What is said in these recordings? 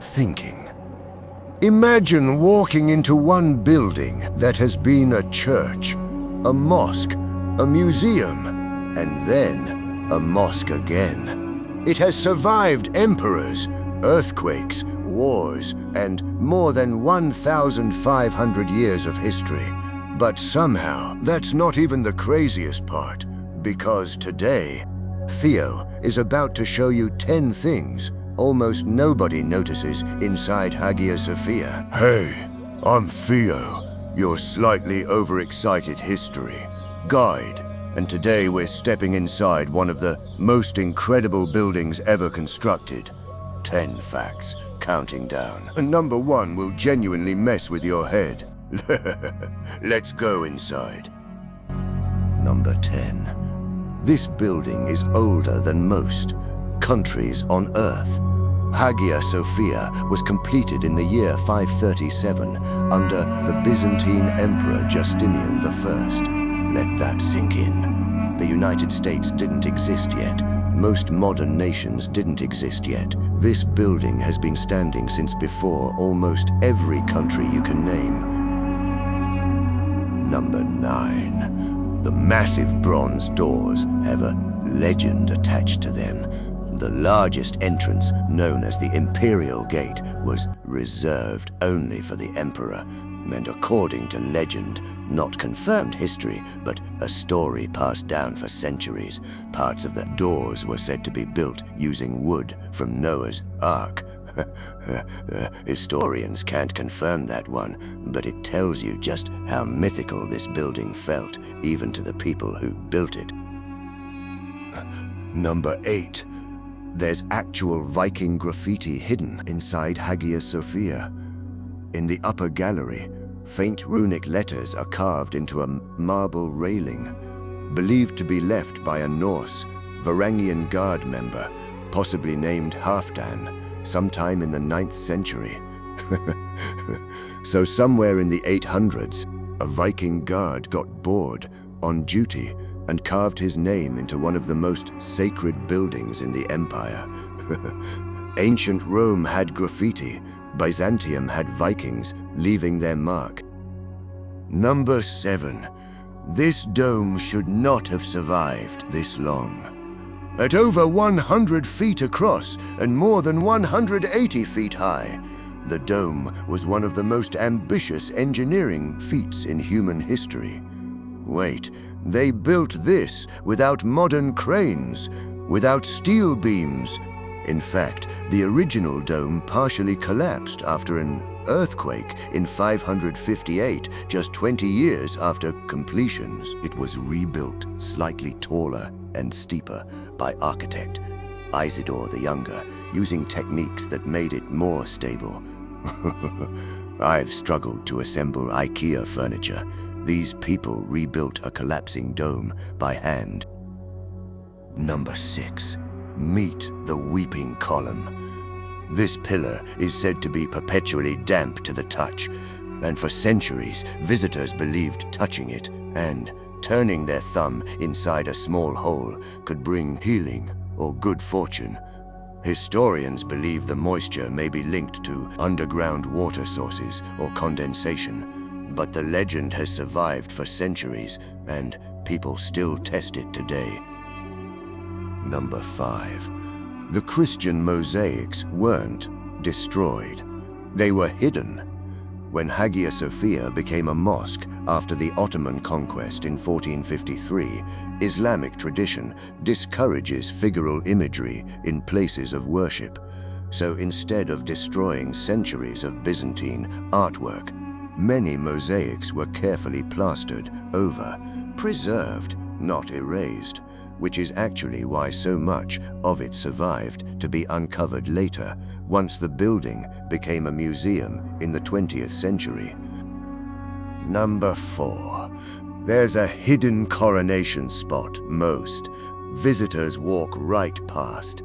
thinking. Imagine walking into one building that has been a church, a mosque, a museum, and then a mosque again. It has survived emperors, earthquakes, wars, and more than 1,500 years of history. But somehow, that's not even the craziest part, because today, Theo is about to show you 10 things almost nobody notices inside Hagia Sophia. Hey, I'm Theo, your slightly overexcited history guide, and today we're stepping inside one of the most incredible buildings ever constructed. 10 facts, counting down. And number 1 will genuinely mess with your head. Let's go inside. Number 10. This building is older than most countries on Earth. Hagia Sophia was completed in the year 537 under the Byzantine Emperor Justinian I. Let that sink in. The United States didn't exist yet. Most modern nations didn't exist yet. This building has been standing since before almost every country you can name. Number 9. The massive bronze doors have a legend attached to them. The largest entrance, known as the Imperial Gate, was reserved only for the emperor, and according to legend, not confirmed history, but a story passed down for centuries, parts of the doors were said to be built using wood from Noah's Ark. Historians can't confirm that one, but it tells you just how mythical this building felt, even to the people who built it. Number 8. There's actual Viking graffiti hidden inside Hagia Sophia. In the upper gallery, faint runic letters are carved into a marble railing, believed to be left by a Norse, Varangian guard member, possibly named Halfdan, sometime in the 9th century. So somewhere in the 800s, a Viking guard got bored on duty and carved his name into one of the most sacred buildings in the empire. Ancient Rome had graffiti, Byzantium had Vikings leaving their mark. Number 7. This dome should not have survived this long. At over 100 feet across and more than 180 feet high, the dome was one of the most ambitious engineering feats in human history. Wait, they built this without modern cranes, without steel beams. In fact, the original dome partially collapsed after an earthquake in 558, just 20 years after completions. It was rebuilt slightly taller and steeper by architect Isidore the Younger, using techniques that made it more stable. I've struggled to assemble IKEA furniture. These people rebuilt a collapsing dome by hand. Number 6. Meet the Weeping Column. This pillar is said to be perpetually damp to the touch, and for centuries, visitors believed touching it and turning their thumb inside a small hole could bring healing or good fortune. Historians believe the moisture may be linked to underground water sources or condensation, but the legend has survived for centuries, and people still test it today. Number 5. The Christian mosaics weren't destroyed. They were hidden. When Hagia Sophia became a mosque after the Ottoman conquest in 1453, Islamic tradition discourages figural imagery in places of worship. So instead of destroying centuries of Byzantine artwork, many mosaics were carefully plastered over, preserved, not erased, which is actually why so much of it survived to be uncovered later, once the building became a museum in the 20th century. Number 4. There's a hidden coronation spot most visitors walk right past.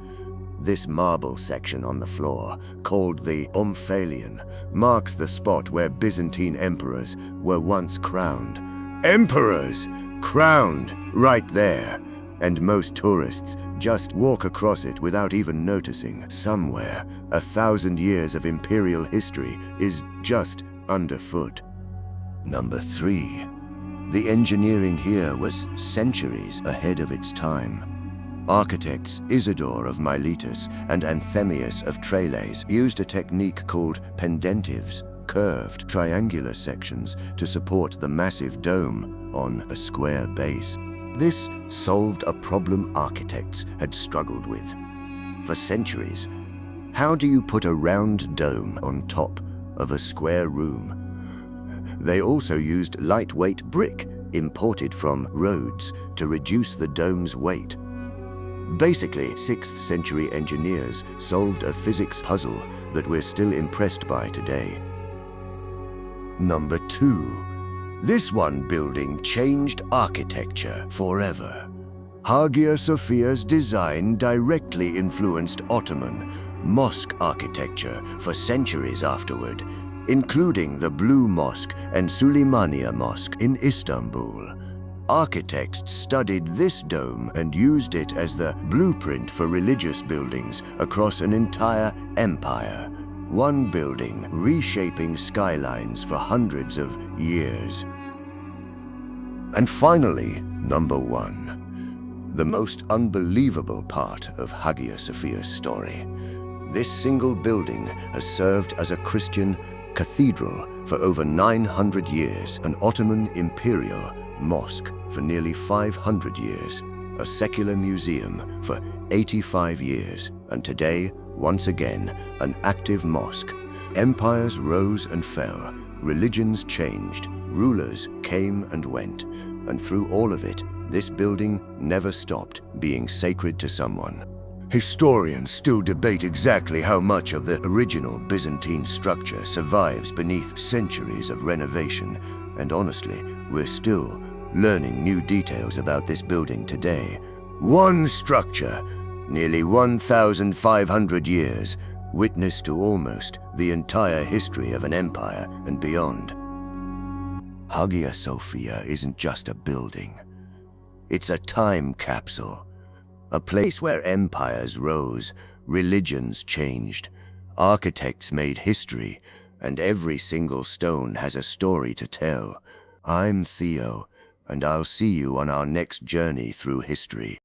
This marble section on the floor, called the Omphalion, marks the spot where Byzantine emperors were once crowned. Emperors! Crowned right there! And most tourists just walk across it without even noticing. Somewhere, 1,000 years of imperial history is just underfoot. Number 3. The engineering here was centuries ahead of its time. Architects Isidore of Miletus and Anthemius of Tralles used a technique called pendentives, curved triangular sections, to support the massive dome on a square base. This solved a problem architects had struggled with for centuries. How do you put a round dome on top of a square room? They also used lightweight brick imported from Rhodes to reduce the dome's weight. Basically, 6th century engineers solved a physics puzzle that we're still impressed by today. Number 2. This one building changed architecture forever. Hagia Sophia's design directly influenced Ottoman mosque architecture for centuries afterward, including the Blue Mosque and Süleymaniye Mosque in Istanbul. Architects studied this dome and used it as the blueprint for religious buildings across an entire empire. One building reshaping skylines for hundreds of years. And finally, number 1. The most unbelievable part of Hagia Sophia's story. This single building has served as a Christian cathedral for over 900 years, an Ottoman imperial mosque for nearly 500 years, a secular museum for 85 years, and today, once again, an active mosque. Empires rose and fell, religions changed, rulers came and went, and through all of it, this building never stopped being sacred to someone. Historians still debate exactly how much of the original Byzantine structure survives beneath centuries of renovation, and honestly, we're still learning new details about this building today. One structure, nearly 1,500 years, witness to almost the entire history of an empire and beyond. Hagia Sophia isn't just a building. It's a time capsule. A place where empires rose, religions changed, architects made history, and every single stone has a story to tell. I'm Theo, and I'll see you on our next journey through history.